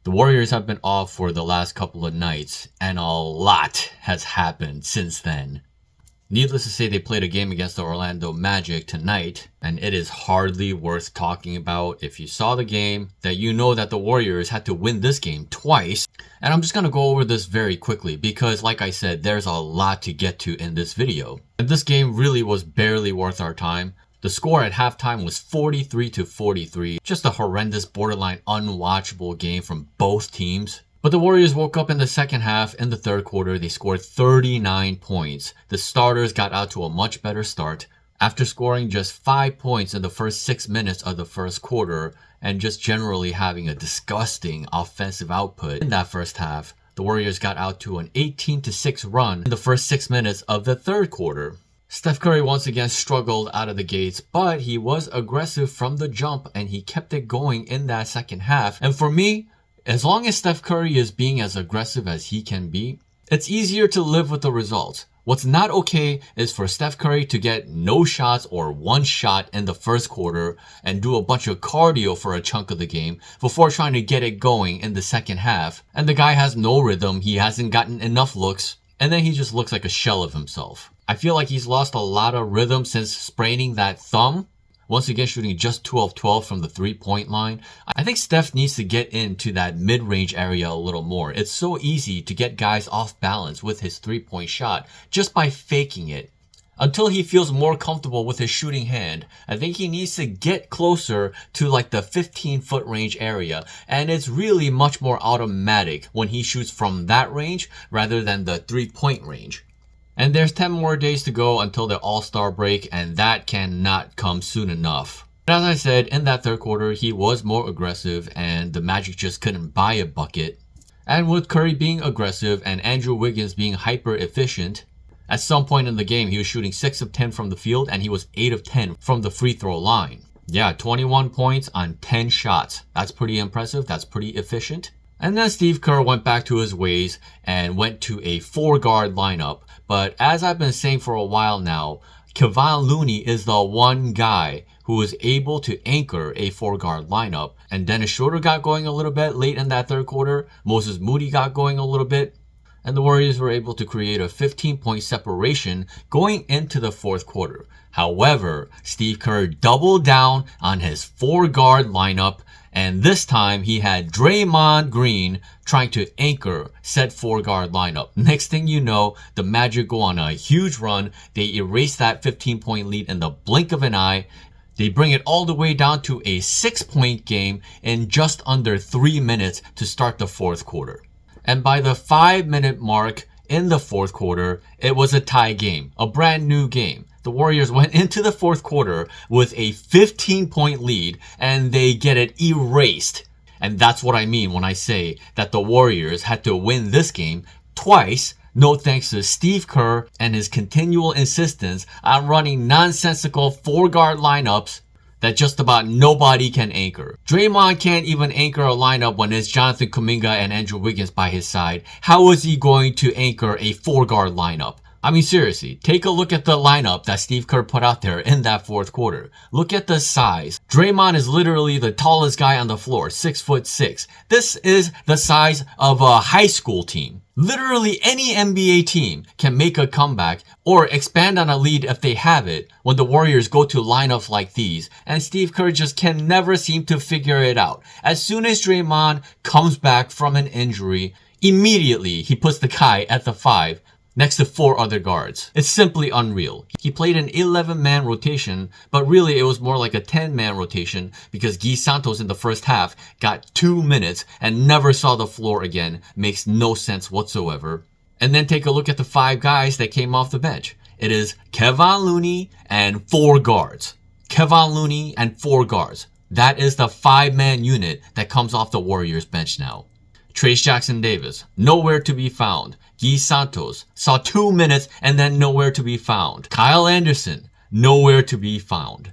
The Warriors have been off for the last couple of nights, and a lot has happened since then. Needless to say, they played a game against the Orlando Magic tonight, and it is hardly worth talking about. If you saw the game, that you know that the Warriors had to win this game twice. And I'm just going to go over this very quickly because, like I said, there's a lot to get to in this video. And this game really was barely worth our time. The score at halftime was 43-43. Just a horrendous, borderline unwatchable game from both teams. But the Warriors woke up in the second half. In the third quarter, they scored 39 points. The starters got out to a much better start. After scoring just 5 points in the first 6 minutes of the first quarter, and just generally having a disgusting offensive output in that first half, the Warriors got out to an 18-6 run in the first 6 minutes of the third quarter. Steph Curry once again struggled out of the gates, but he was aggressive from the jump and he kept it going in that second half. And for me, as long as Steph Curry is being as aggressive as he can be, it's easier to live with the results. What's not okay is for Steph Curry to get no shots or one shot in the first quarter and do a bunch of cardio for a chunk of the game before trying to get it going in the second half. And the guy has no rhythm, he hasn't gotten enough looks, and then he just looks like a shell of himself. I feel like he's lost a lot of rhythm since spraining that thumb. Once again, shooting just 2 of 12 from the three-point line. I think Steph needs to get into that mid-range area a little more. It's so easy to get guys off balance with his three-point shot just by faking it. Until he feels more comfortable with his shooting hand, I think he needs to get closer to like the 15-foot range area. And it's really much more automatic when he shoots from that range rather than the three-point range. And there's 10 more days to go until the All-Star break, and that cannot come soon enough. But as I said, in that third quarter, he was more aggressive, and the Magic just couldn't buy a bucket. And with Curry being aggressive and Andrew Wiggins being hyper-efficient, at some point in the game, he was shooting 6 of 10 from the field, and he was 8 of 10 from the free throw line. Yeah, 21 points on 10 shots. That's pretty impressive. That's pretty efficient. And then Steve Kerr went back to his ways and went to a 4-guard lineup. But as I've been saying for a while now, Kevon Looney is the one guy who is able to anchor a 4-guard lineup. And Dennis Schroeder got going a little bit late in that third quarter. Moses Moody got going a little bit. And the Warriors were able to create a 15-point separation going into the fourth quarter. However, Steve Kerr doubled down on his 4-guard lineup, and this time he had Draymond Green trying to anchor said 4-guard lineup. Next thing you know, the Magic go on a huge run. They erase that 15-point lead in the blink of an eye. They bring it all the way down to a 6-point game in just under 3 minutes to start the fourth quarter. And by the 5-minute mark in the fourth quarter, it was a tie game, a brand new game. The Warriors went into the fourth quarter with a 15-point lead, and they get it erased. And that's what I mean when I say that the Warriors had to win this game twice, no thanks to Steve Kerr and his continual insistence on running nonsensical 4-guard lineups that just about nobody can anchor. Draymond can't even anchor a lineup when it's Jonathan Kuminga and Andrew Wiggins by his side. How is he going to anchor a 4-guard lineup? I mean, seriously, take a look at the lineup that Steve Kerr put out there in that fourth quarter. Look at the size. Draymond is literally the tallest guy on the floor, 6'6". This is the size of a high school team. Literally any NBA team can make a comeback or expand on a lead if they have it when the Warriors go to lineups like these, and Steve Kerr just can never seem to figure it out. As soon as Draymond comes back from an injury, immediately he puts the guy at the 5 next to 4 other guards. It's simply unreal. He played an 11-man rotation, but really it was more like a 10-man rotation because Guy Santos in the first half got 2 minutes and never saw the floor again. Makes no sense whatsoever. And then take a look at the 5 guys that came off the bench. It is Kevon Looney and 4 guards. Kevon Looney and 4 guards. That is the 5-man unit that comes off the Warriors bench now. Trayce Jackson-Davis, nowhere to be found. Guy Santos saw 2 minutes and then nowhere to be found. Kyle Anderson, nowhere to be found.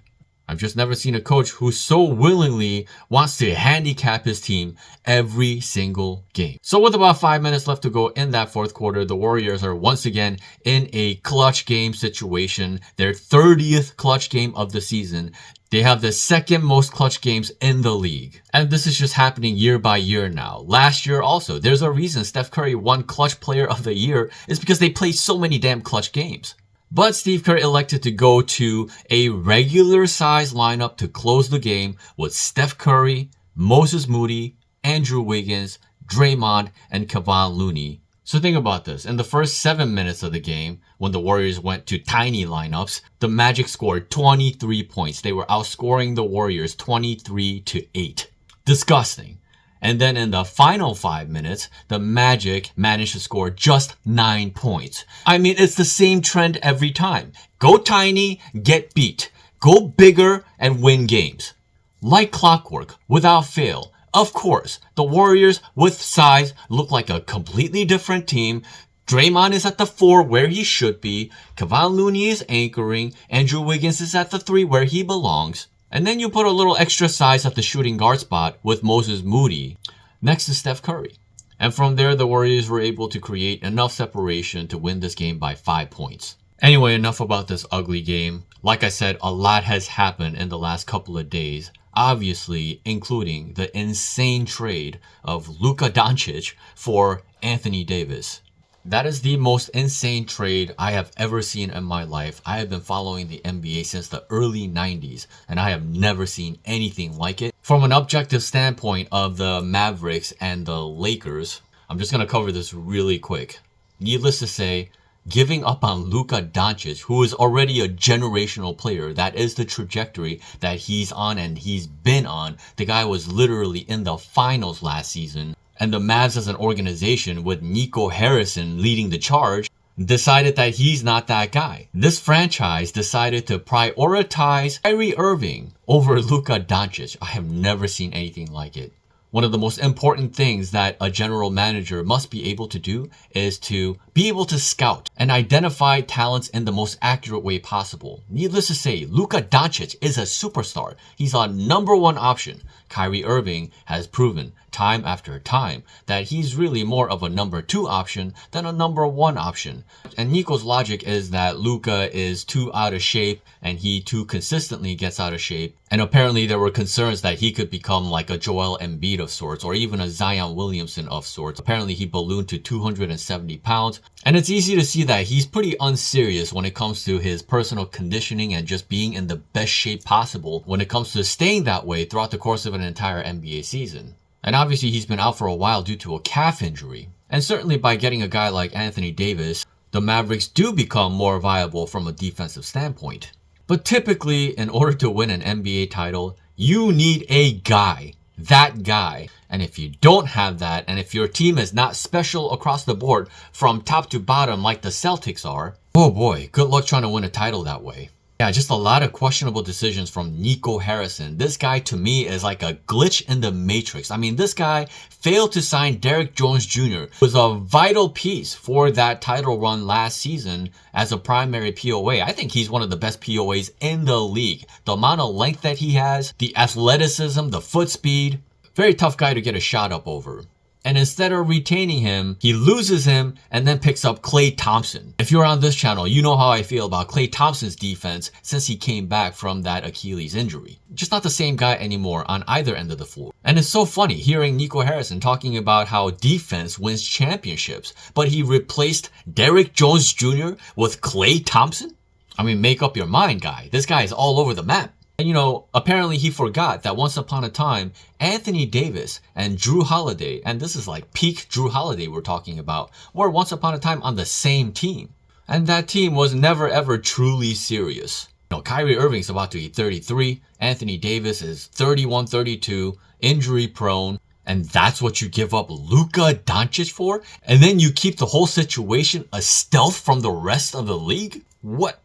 I've just never seen a coach who so willingly wants to handicap his team every single game. So with about 5 minutes left to go in that fourth quarter, the Warriors are once again in a clutch game situation, their 30th clutch game of the season. They have the second most clutch games in the league. And this is just happening year by year now. Last year also, there's a reason Steph Curry won Clutch Player of the Year is because they played so many damn clutch games. But Steve Kerr elected to go to a regular size lineup to close the game with Steph Curry, Moses Moody, Andrew Wiggins, Draymond, and Kevon Looney. So think about this. In the first 7 minutes of the game, when the Warriors went to tiny lineups, the Magic scored 23 points. They were outscoring the Warriors 23-8. Disgusting. And then in the final 5 minutes, the Magic managed to score just 9 points. I mean, it's the same trend every time. Go tiny, get beat. Go bigger and win games. Like clockwork, without fail. Of course, the Warriors with size look like a completely different team. Draymond is at the 4 where he should be. Kevon Looney is anchoring. Andrew Wiggins is at the 3 where he belongs. And then you put a little extra size at the shooting guard spot with Moses Moody next to Steph Curry. And from there, the Warriors were able to create enough separation to win this game by 5 points. Anyway, enough about this ugly game. Like I said, a lot has happened in the last couple of days. Obviously, including the insane trade of Luka-Doncic for Anthony Davis. That is the most insane trade I have ever seen in my life. I have been following the NBA since the early 90s, and I have never seen anything like it. From an objective standpoint of the Mavericks and the Lakers, I'm just going to cover this really quick. Needless to say, giving up on Luka-Doncic, who is already a generational player, that is the trajectory that he's on and he's been on. The guy was literally in the finals last season. And the Mavs as an organization, with Nico Harrison leading the charge, decided that he's not that guy. This franchise decided to prioritize Kyrie Irving over Luka-Doncic. I have never seen anything like it. One of the most important things that a general manager must be able to do is to be able to scout and identify talents in the most accurate way possible. Needless to say, Luka-Doncic is a superstar. He's our number one option. Kyrie Irving has proven time after time that he's really more of a number 2 option than a number 1 option. And Nico's logic is that Luka is too out of shape and he too consistently gets out of shape. And apparently there were concerns that he could become like a Joel Embiid of sorts or even a Zion Williamson of sorts. Apparently he ballooned to 270 pounds. And it's easy to see that he's pretty unserious when it comes to his personal conditioning and just being in the best shape possible when it comes to staying that way throughout the course of an entire NBA season. And obviously he's been out for a while due to a calf injury. And certainly by getting a guy like Anthony Davis, the Mavericks do become more viable from a defensive standpoint. But typically, in order to win an NBA title, you need a guy. That guy. And if you don't have that, and if your team is not special across the board from top to bottom like the Celtics are, oh boy, good luck trying to win a title that way. Yeah, just a lot of questionable decisions from Nico Harrison. This guy to me is like a glitch in the matrix. I mean, this guy failed to sign Derrick Jones Jr., who was a vital piece for that title run last season as a primary POA. I think he's one of the best POAs in the league. The amount of length that he has, the athleticism, the foot speed, very tough guy to get a shot up over. And instead of retaining him, he loses him and then picks up Klay Thompson. If you're on this channel, you know how I feel about Klay Thompson's defense since he came back from that Achilles injury. Just not the same guy anymore on either end of the floor. And it's so funny hearing Nico Harrison talking about how defense wins championships, but he replaced Derrick Jones Jr. with Klay Thompson? I mean, make up your mind, guy. This guy is all over the map. And you know, apparently he forgot that once upon a time, Anthony Davis and Drew Holiday, and this is like peak Drew Holiday we're talking about, were once upon a time on the same team. And that team was never ever truly serious. You know, Kyrie Irving's about to be 33, Anthony Davis is 31, 32, injury prone, and that's what you give up Luka-Doncic for? And then you keep the whole situation a stealth from the rest of the league? What?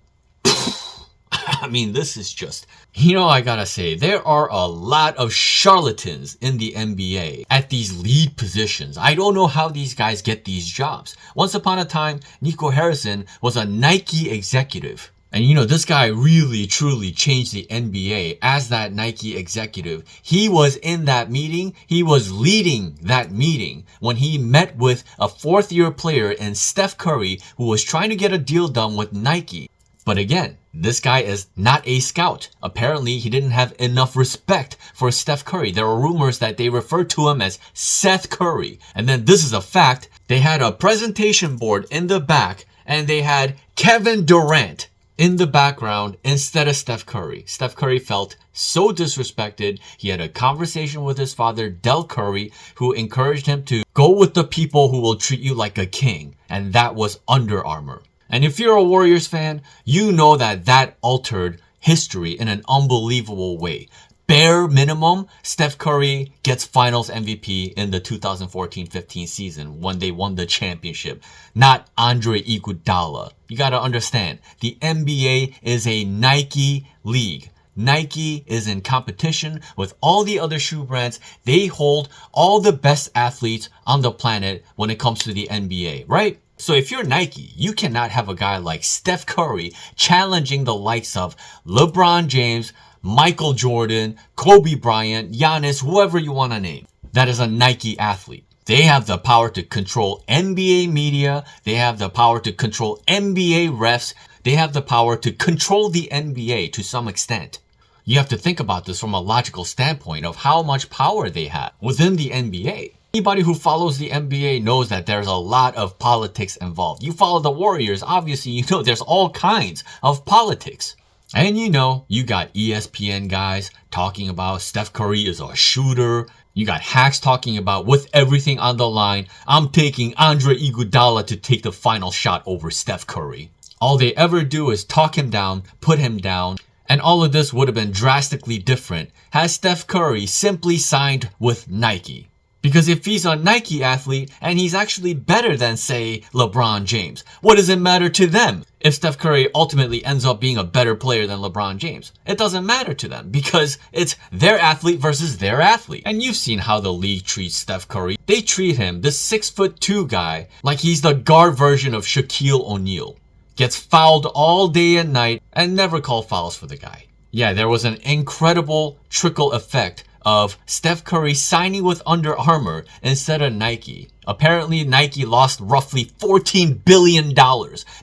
I mean, this is just, you know, I gotta say, there are a lot of charlatans in the NBA at these lead positions. I don't know how these guys get these jobs. Once upon a time, Nico Harrison was a Nike executive. And you know, this guy really truly changed the NBA as that Nike executive. He was in that meeting. He was leading that meeting when he met with a fourth-year player in Steph Curry who was trying to get a deal done with Nike. But again, this guy is not a scout. Apparently, he didn't have enough respect for Steph Curry. There were rumors that they referred to him as Seth Curry. And then this is a fact. They had a presentation board in the back and they had Kevin Durant in the background instead of Steph Curry. Steph Curry felt so disrespected. He had a conversation with his father, Del Curry, who encouraged him to go with the people who will treat you like a king. And that was Under Armour. And if you're a Warriors fan, you know that that altered history in an unbelievable way. Bare minimum, Steph Curry gets Finals MVP in the 2014-15 season when they won the championship, not Andre Iguodala. You gotta understand, the NBA is a Nike league. Nike is in competition with all the other shoe brands. They hold all the best athletes on the planet when it comes to the NBA, right? So if you're Nike, you cannot have a guy like Steph Curry challenging the likes of LeBron James, Michael Jordan, Kobe Bryant, Giannis, whoever you want to name. That is a Nike athlete. They have the power to control NBA media. They have the power to control NBA refs. They have the power to control the NBA to some extent. You have to think about this from a logical standpoint of how much power they have within the NBA. Anybody who follows the NBA knows that there's a lot of politics involved. You follow the Warriors, obviously you know there's all kinds of politics. And you know, you got ESPN guys talking about Steph Curry is a shooter. You got hacks talking about with everything on the line, I'm taking Andre Iguodala to take the final shot over Steph Curry. All they ever do is talk him down, put him down. And all of this would have been drastically different had Steph Curry simply signed with Nike. Because if he's a Nike athlete and he's actually better than, say, LeBron James, what does it matter to them if Steph Curry ultimately ends up being a better player than LeBron James? It doesn't matter to them because it's their athlete versus their athlete. And you've seen how the league treats Steph Curry. They treat him, this 6'2" guy, like he's the guard version of Shaquille O'Neal. Gets fouled all day and night and never call fouls for the guy. Yeah, there was an incredible trickle effect of Steph Curry signing with Under Armour instead of Nike. Apparently, Nike lost roughly $14 billion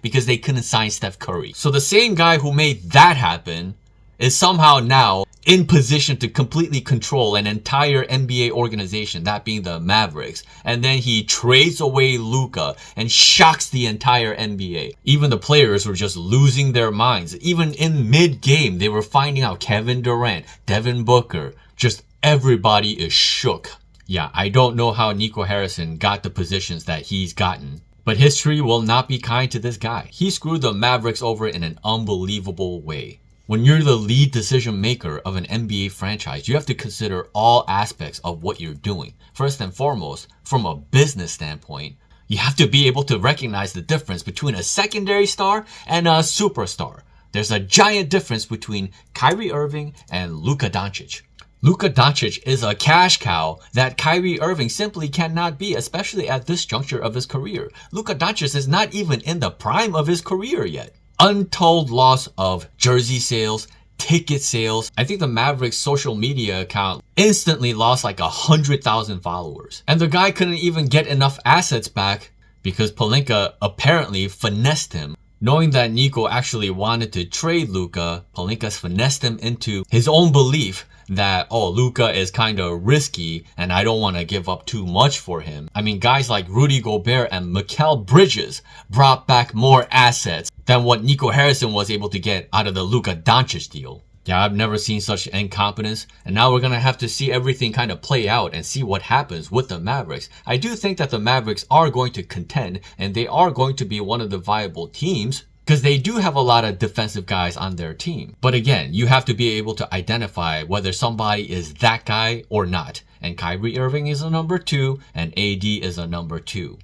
because they couldn't sign Steph Curry. So the same guy who made that happen is somehow now in position to completely control an entire NBA organization, that being the Mavericks. And then he trades away Luka and shocks the entire NBA. Even the players were just losing their minds. Even in mid-game, they were finding out Kevin Durant, Devin Booker, just everybody is shook. Yeah, I don't know how Nico Harrison got the positions that he's gotten, but history will not be kind to this guy. He screwed the Mavericks over in an unbelievable way. When you're the lead decision maker of an NBA franchise, you have to consider all aspects of what you're doing. First and foremost, from a business standpoint, you have to be able to recognize the difference between a secondary star and a superstar. There's a giant difference between Kyrie Irving and Luka Doncic. Luka Doncic is a cash cow that Kyrie Irving simply cannot be, especially at this juncture of his career. Luka Doncic is not even in the prime of his career yet. Untold loss of jersey sales, ticket sales. I think the Mavericks social media account instantly lost like 100,000 followers. And the guy couldn't even get enough assets back because Pelinka apparently finessed him. Knowing that Nico actually wanted to trade Luka, Pelinka finessed him into his own belief that, oh, Luka is kind of risky and I don't want to give up too much for him. I mean, guys like Rudy Gobert and Mikal Bridges brought back more assets than what Nico Harrison was able to get out of the Luka Doncic deal. Yeah, I've never seen such incompetence, and now we're going to have to see everything kind of play out and see what happens with the Mavericks. I do think that the Mavericks are going to contend, and they are going to be one of the viable teams, because they do have a lot of defensive guys on their team. But again, you have to be able to identify whether somebody is that guy or not. And Kyrie Irving is a number 2, and AD is a number 2.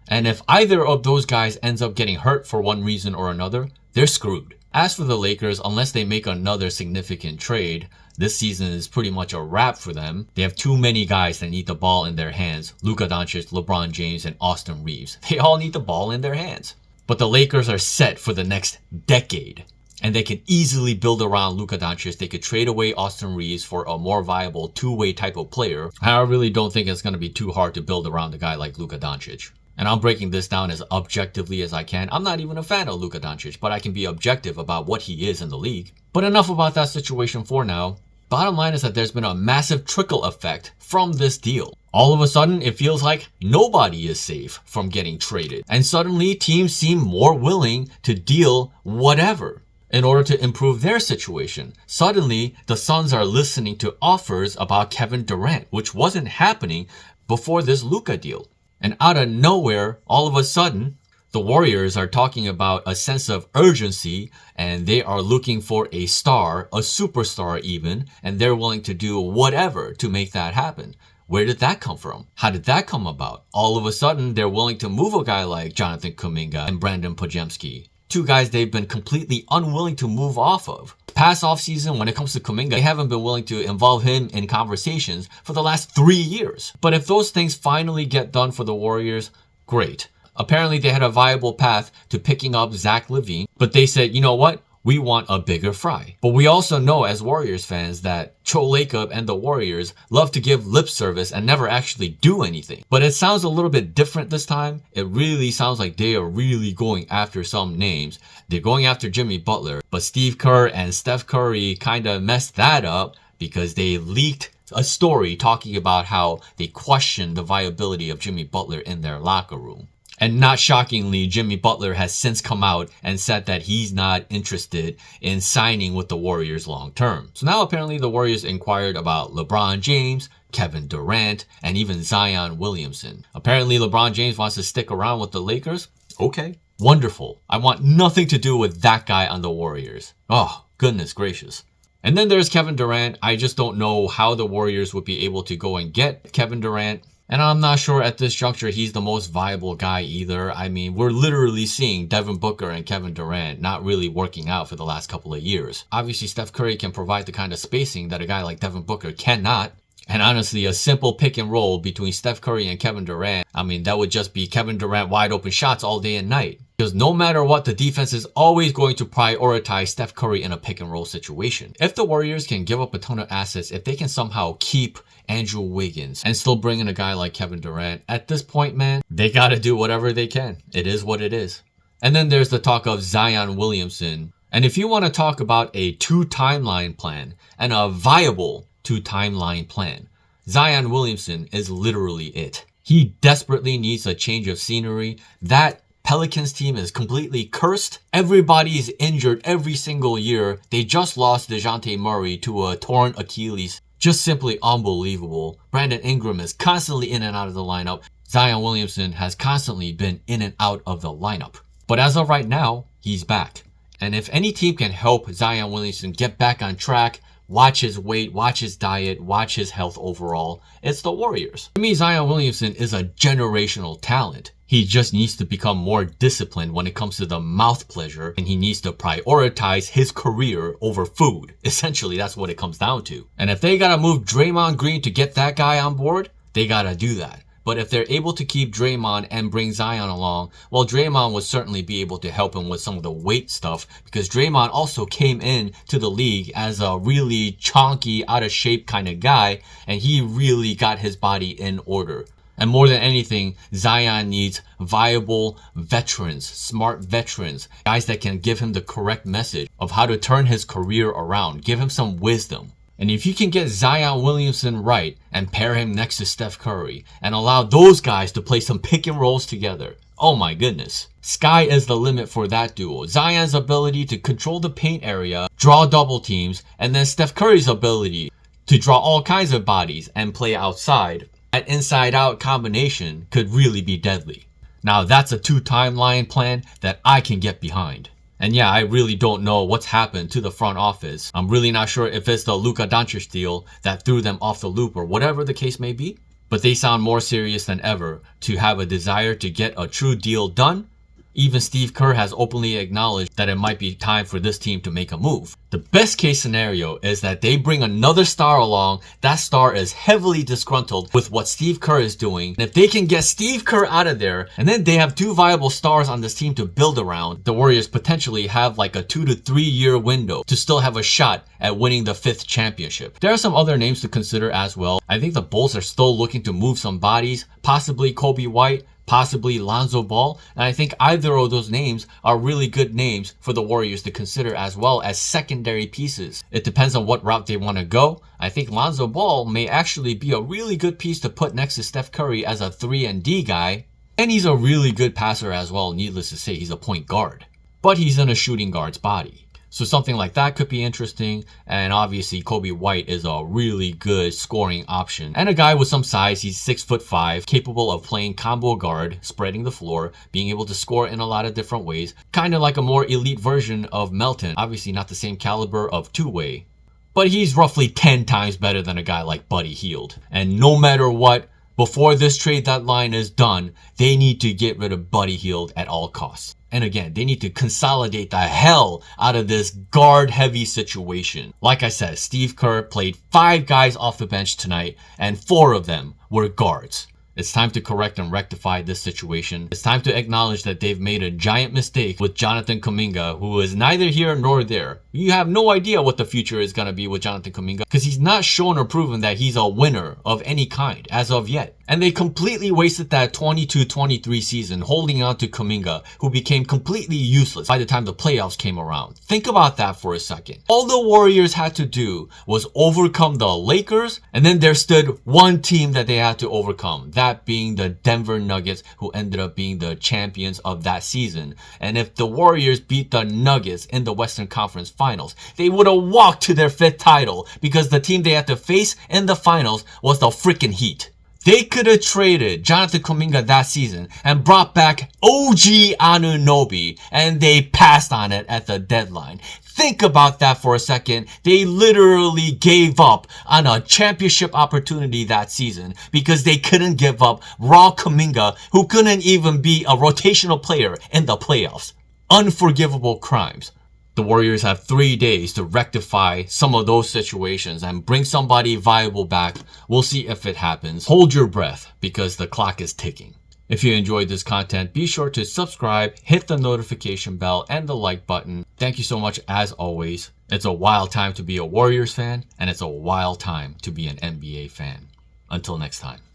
And if either of those guys ends up getting hurt for one reason or another, they're screwed. As for the Lakers, unless they make another significant trade, this season is pretty much a wrap for them. They have too many guys that need the ball in their hands. Luka Doncic, LeBron James, and Austin Reeves. They all need the ball in their hands. But the Lakers are set for the next decade. and they can easily build around Luka Doncic. They could trade away Austin Reeves for a more viable two-way type of player. I really don't think it's going to be too hard to build around a guy like Luka Doncic. And I'm breaking this down as objectively as I can. I'm not even a fan of Luka Doncic, but I can be objective about what he is in the league. But enough about that situation for now. Bottom line is that there's been a massive trickle effect from this deal. All of a sudden, it feels like nobody is safe from getting traded. And suddenly, teams seem more willing to deal whatever in order to improve their situation. Suddenly, the Suns are listening to offers about Kevin Durant, which wasn't happening before this Luka deal. And out of nowhere, all of a sudden, the Warriors are talking about a sense of urgency, and they are looking for a star, a superstar even, and they're willing to do whatever to make that happen. Where did that come from? How did that come about? All of a sudden, they're willing to move a guy like Jonathan Kuminga and Brandon Podziemski. Two guys they've been completely unwilling to move off of. Past offseason, when it comes to Kuminga, they haven't been willing to involve him in conversations for the last 3 years. But if those things finally get done for the Warriors, great. Apparently, they had a viable path to picking up Zach LaVine, but they said, you know what? We want a bigger fry. But we also know as Warriors fans that Cho Lacob and the Warriors love to give lip service and never actually do anything. But it sounds a little bit different this time. It really sounds like they are really going after some names. They're going after Jimmy Butler, but Steve Kerr and Steph Curry kind of messed that up because they leaked a story talking about how they questioned the viability of Jimmy Butler in their locker room. And not shockingly, Jimmy Butler has since come out and said that he's not interested in signing with the Warriors long term. So now apparently the Warriors inquired about LeBron James, Kevin Durant, and even Zion Williamson. Apparently LeBron James wants to stick around with the Lakers. Okay, wonderful. I want nothing to do with that guy on the Warriors. Oh, goodness gracious. And then there's Kevin Durant. I just don't know how the Warriors would be able to go and get Kevin Durant. And I'm not sure at this juncture he's the most viable guy either. I mean, we're literally seeing Devin Booker and Kevin Durant not really working out for the last couple of years. Obviously, Steph Curry can provide the kind of spacing that a guy like Devin Booker cannot. And honestly, a simple pick and roll between Steph Curry and Kevin Durant, I mean, that would just be Kevin Durant wide open shots all day and night. Because no matter what, the defense is always going to prioritize Steph Curry in a pick and roll situation. If the Warriors can give up a ton of assets, if they can somehow keep Andrew Wiggins and still bring in a guy like Kevin Durant, at this point, man, they got to do whatever they can. It is what it is. And then there's the talk of Zion Williamson. And if you want to talk about a two-timeline plan and a viable two-timeline plan, Zion Williamson is literally it. He desperately needs a change of scenery. That Pelicans team is completely cursed. Everybody is injured every single year. They just lost DeJounte Murray to a torn Achilles. Just simply unbelievable. Brandon Ingram is constantly in and out of the lineup. Zion Williamson has constantly been in and out of the lineup. But as of right now, he's back. And if any team can help Zion Williamson get back on track, watch his weight, watch his diet, watch his health overall, it's the Warriors. To me, Zion Williamson is a generational talent. He just needs to become more disciplined when it comes to the mouth pleasure, and he needs to prioritize his career over food. Essentially, that's what it comes down to. And if they gotta move Draymond Green to get that guy on board, they gotta do that. But if they're able to keep Draymond and bring Zion along, well, Draymond would certainly be able to help him with some of the weight stuff, because Draymond also came in to the league as a really chonky, out of shape kind of guy, and he really got his body in order. And more than anything, Zion needs viable veterans, smart veterans, guys that can give him the correct message of how to turn his career around, give him some wisdom. And if you can get Zion Williamson right and pair him next to Steph Curry and allow those guys to play some pick and rolls together, oh my goodness. Sky is the limit for that duo. Zion's ability to control the paint area, draw double teams, and then Steph Curry's ability to draw all kinds of bodies and play outside. That inside-out combination could really be deadly. Now that's a two-timeline plan that I can get behind. And yeah, I really don't know what's happened to the front office. I'm really not sure if it's the Luka Doncic deal that threw them off the loop or whatever the case may be. But they sound more serious than ever to have a desire to get a true deal done. Even Steve Kerr has openly acknowledged that it might be time for this team to make a move. The best case scenario is that they bring another star along. That star is heavily disgruntled with what Steve Kerr is doing. And if they can get Steve Kerr out of there, and then they have two viable stars on this team to build around, the Warriors potentially have like a 2 to 3 year window to still have a shot at winning the 5th championship. There are some other names to consider as well. I think the Bulls are still looking to move some bodies, possibly Kobe White, possibly Lonzo Ball, and I think either of those names are really good names for the Warriors to consider as well as secondary pieces. It depends on what route they want to go. I think Lonzo Ball may actually be a really good piece to put next to Steph Curry as a 3-and-D guy, and he's a really good passer as well. Needless to say, he's a point guard, but he's in a shooting guard's body. So something like that could be interesting. And obviously Kobe White is a really good scoring option. And a guy with some size. He's 6'5", capable of playing combo guard, spreading the floor, being able to score in a lot of different ways. Kind of like a more elite version of Melton. Obviously not the same caliber of two-way, but he's roughly 10 times better than a guy like Buddy Hield. And no matter what, before this trade deadline is done, they need to get rid of Buddy Hield at all costs. And again, they need to consolidate the hell out of this guard-heavy situation. Like I said, Steve Kerr played 5 guys off the bench tonight, and 4 of them were guards. It's time to correct and rectify this situation. It's time to acknowledge that they've made a giant mistake with Jonathan Kuminga, who is neither here nor there. You have no idea what the future is going to be with Jonathan Kuminga because he's not shown or proven that he's a winner of any kind as of yet. And they completely wasted that 22-23 season holding on to Kuminga, who became completely useless by the time the playoffs came around. Think about that for a second. All the Warriors had to do was overcome the Lakers, and then there stood one team that they had to overcome. That being the Denver Nuggets, who ended up being the champions of that season. And if the Warriors beat the Nuggets in the Western Conference Finals, they would have walked to their 5th title because the team they had to face in the finals was the freaking Heat. They could have traded Jonathan Kuminga that season and brought back OG Anunoby, and they passed on it at the deadline. Think about that for a second. They literally gave up on a championship opportunity that season because they couldn't give up raw Kuminga, who couldn't even be a rotational player in the playoffs. Unforgivable crimes. The Warriors have 3 days to rectify some of those situations and bring somebody viable back. We'll see if it happens. Hold your breath because the clock is ticking. If you enjoyed this content, be sure to subscribe, hit the notification bell, and the like button. Thank you so much as always. It's a wild time to be a Warriors fan, and it's a wild time to be an NBA fan. Until next time.